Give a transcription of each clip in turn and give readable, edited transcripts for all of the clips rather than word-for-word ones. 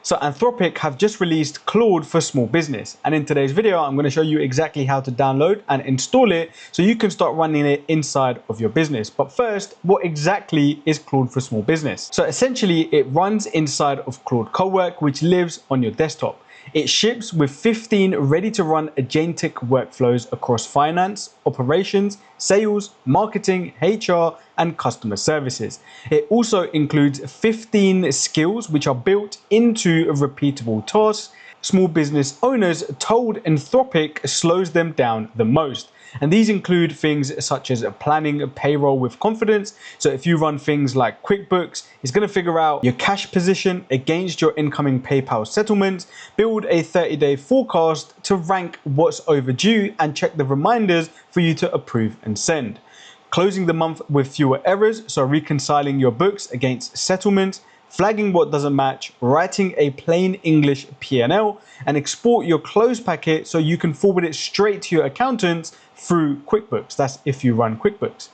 So Anthropic have just released Claude for small business, and in today's video I'm going to show you exactly how to download and install it so you can start running it inside of your business. But first, what exactly is Claude for small business? So essentially it runs inside of Claude Cowork, which lives on your desktop. It ships with 15 ready-to-run agentic workflows across finance, operations, sales, marketing, HR, and customer services. It also includes 15 skills which are built into repeatable tasks. Small business owners told Anthropic slows them down the most. And these include things such as planning payroll with confidence. So if you run things like QuickBooks, it's going to figure out your cash position against your incoming PayPal settlements, build a 30-day forecast to rank what's overdue and check the reminders for you to approve and send. Closing the month with fewer errors, so reconciling your books against settlements, flagging what doesn't match, writing a plain English P&L, and export your close packet so you can forward it straight to your accountants through QuickBooks. That's if you run QuickBooks.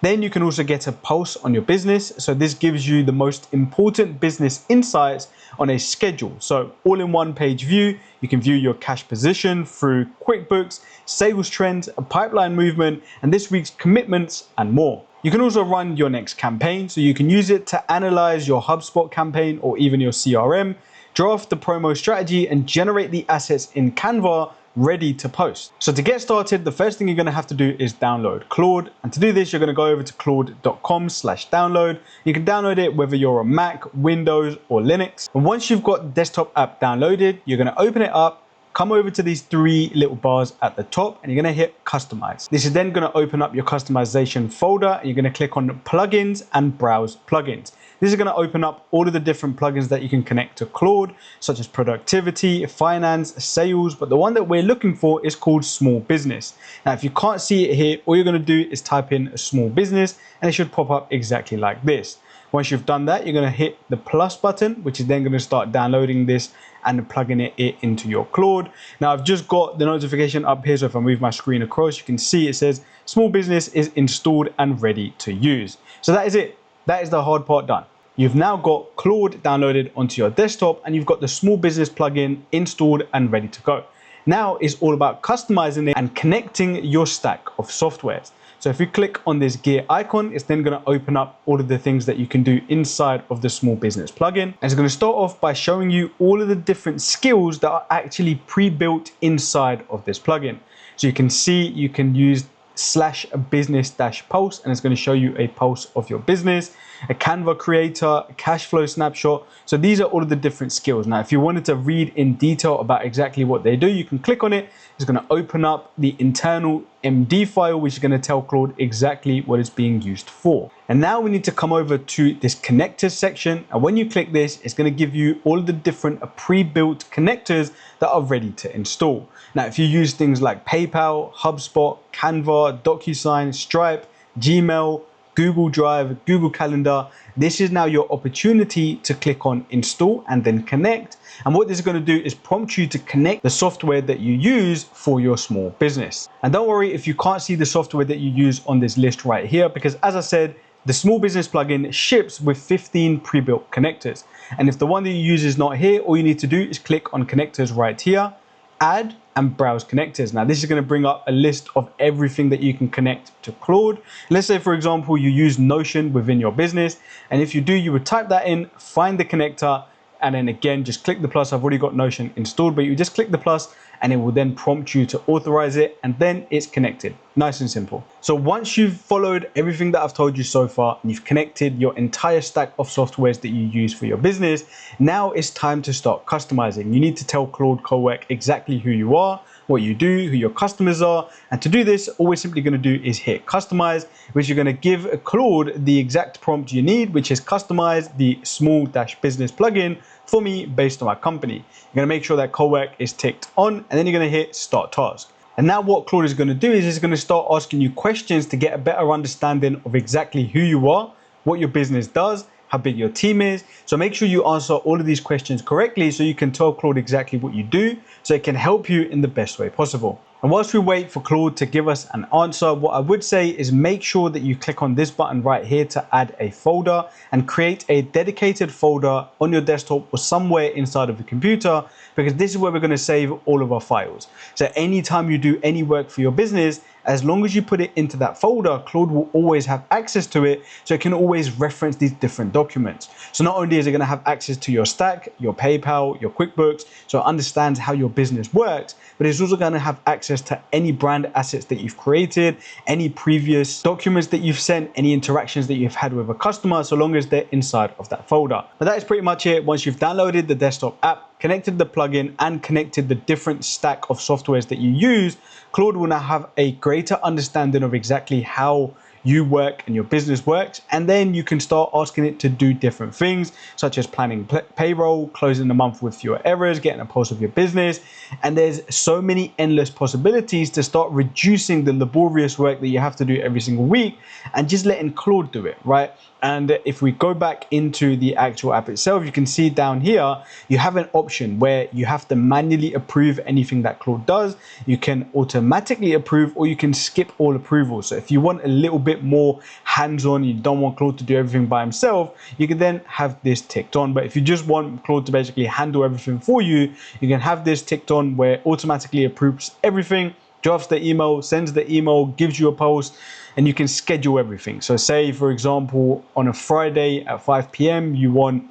Then you can also get a pulse on your business. So this gives you the most important business insights on a schedule. So all in one page view, you can view your cash position through QuickBooks, sales trends, a pipeline movement, and this week's commitments and more. You can also run your next campaign, so you can use it to analyze your HubSpot campaign or even your CRM, draft the promo strategy, and generate the assets in Canva ready to post. So to get started, the first thing you're going to have to do is download Claude. And to do this, you're going to go over to claude.com/download. You can download it whether you're on Mac, Windows, or Linux. And once you've got the desktop app downloaded, you're going to open it up, come over to these three little bars at the top, and you're going to hit customize. This is then going to open up your customization folder, and you're going to click on plugins and browse plugins. This is going to open up all of the different plugins that you can connect to Claude, such as productivity, finance, sales, but the one that we're looking for is called small business. Now, if you can't see it here, all you're going to do is type in a small business, and it should pop up exactly like this. Once you've done that, you're going to hit the plus button, which is then going to start downloading this and plugging it into your Claude. Now, I've just got the notification up here, so if I move my screen across, you can see it says small business is installed and ready to use. So that is it. That is the hard part done. You've now got Claude downloaded onto your desktop, and you've got the small business plugin installed and ready to go. Now it's all about customizing it and connecting your stack of softwares. So if you click on this gear icon, it's then going to open up all of the things that you can do inside of the small business plugin. And it's going to start off by showing you all of the different skills that are actually pre-built inside of this plugin. So you can see you can use /business-pulse, and it's going to show you a pulse of your business, a Canva creator, a cash flow snapshot. So these are all of the different skills. Now, if you wanted to read in detail about exactly what they do, you can click on it. It's going to open up the internal MD file, which is going to tell Claude exactly what it's being used for. And now we need to come over to this connectors section. And when you click this, it's going to give you all of the different pre-built connectors that are ready to install. Now, if you use things like PayPal, HubSpot, Canva, DocuSign, Stripe, Gmail, Google Drive, Google Calendar, this is now your opportunity to click on install and then connect. And what this is going to do is prompt you to connect the software that you use for your small business. And don't worry if you can't see the software that you use on this list right here, because as I said, the small business plugin ships with 15 pre-built connectors. And if the one that you use is not here, all you need to do is click on connectors right here, add, and browse connectors. Now, this is going to bring up a list of everything that you can connect to Claude. Let's say, for example, you use Notion within your business. And if you do, you would type that in, find the connector, and then again, just click the plus. I've already got Notion installed, but you just click the plus and it will then prompt you to authorize it, and then it's connected. Nice and simple. So once you've followed everything that I've told you so far, and you've connected your entire stack of softwares that you use for your business, now it's time to start customizing. You need to tell Claude Cowork exactly who you are, what you do, who your customers are. And to do this, all we're simply going to do is hit customize, which you're going to give Claude the exact prompt you need, which is customize the small-business plugin for me based on my company. You're going to make sure that Cowork is ticked on, and then you're going to hit start task. And now what Claude is going to do is it's going to start asking you questions to get a better understanding of exactly who you are, what your business does, how big your team is. So make sure you answer all of these questions correctly so you can tell Claude exactly what you do so it can help you in the best way possible. And whilst we wait for Claude to give us an answer, what I would say is make sure that you click on this button right here to add a folder and create a dedicated folder on your desktop or somewhere inside of the computer, because this is where we're going to save all of our files. So anytime you do any work for your business, as long as you put it into that folder, Claude will always have access to it, so it can always reference these different documents. So not only is it going to have access to your Stack, your PayPal, your QuickBooks, so it understands how your business works, but it's also going to have access to any brand assets that you've created, any previous documents that you've sent, any interactions that you've had with a customer, so long as they're inside of that folder. But that is pretty much it. Once you've downloaded the desktop app, connected the plugin, and connected the different stack of softwares that you use, Claude will now have a greater understanding of exactly how you work and your business works, and then you can start asking it to do different things such as planning payroll, closing the month with fewer errors, getting a pulse of your business. And there's so many endless possibilities to start reducing the laborious work that you have to do every single week and just letting Claude do it, right? And if we go back into the actual app itself, you can see down here, you have an option where you have to manually approve anything that Claude does. You can automatically approve, or you can skip all approvals. So if you want a little bit more hands-on, you don't want Claude to do everything by himself, you can then have this ticked on. But if you just want Claude to basically handle everything for you, you can have this ticked on where it automatically approves everything, drafts the email, sends the email, gives you a post, and you can schedule everything. So say, for example, on a Friday at 5 p.m., you want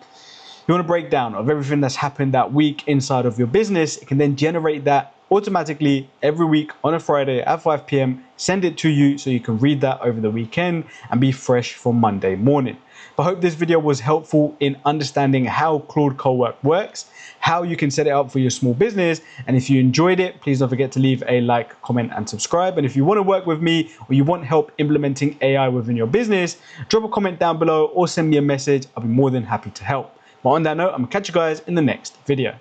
a breakdown of everything that's happened that week inside of your business. It can then generate that automatically every week on a Friday at 5 p.m, send it to you so you can read that over the weekend and be fresh for Monday morning. But I hope this video was helpful in understanding how Claude Cowork works, how you can set it up for your small business. And if you enjoyed it, please don't forget to leave a like, comment, and subscribe. And if you want to work with me or you want help implementing AI within your business, drop a comment down below or send me a message. I'll be more than happy to help. But on that note, I'm gonna catch you guys in the next video.